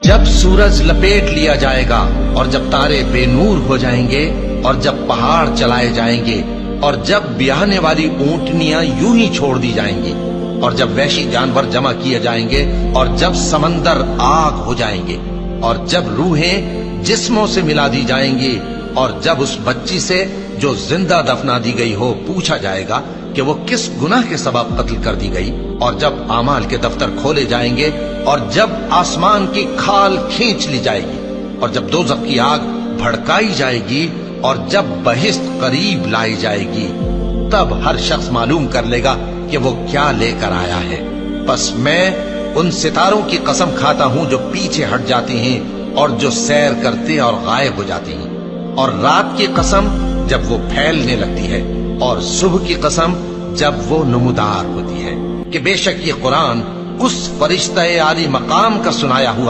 जब सूरज लपेट लिया जाएगा और जब तारे बेनूर हो जाएंगे और जब पहाड़ चलाए जाएंगे और जब ब्याहने वाली ऊंटनियां यूं ही छोड़ दी जाएंगी और जब वैशी जानवर जमा किए जाएंगे और जब समंदर आग हो जाएंगे और जब रूहें जिस्मों से मिला दी जाएंगी और जब उस बच्ची से जो जिंदा दफना दी गई हो पूछा जाएगा कि वो किस गुनाह के सबब कत्ल कर दी गई और जब आमाल के दफ्तर खोले जाएंगे और जब आसमान की खाल खींच ली जाएगी और जब दोज़ख की आग भड़काई जाएगी और जब बहिश्त करीब लाई जाएगी, तब हर शख्स मालूम कर लेगा कि वो क्या लेकर आया है। बस मैं उन सितारों की कसम खाता हूं जो पीछे हट जाती हैं और जो सैर करते और गायब हो जाती हैं, और रात की कसम जब वो फैलने लगती है और सुबह की कसम जब वो नमूदार होती है कि बेशक ये कुरान उस फरिश्ता आली मकाम का सुनाया हुआ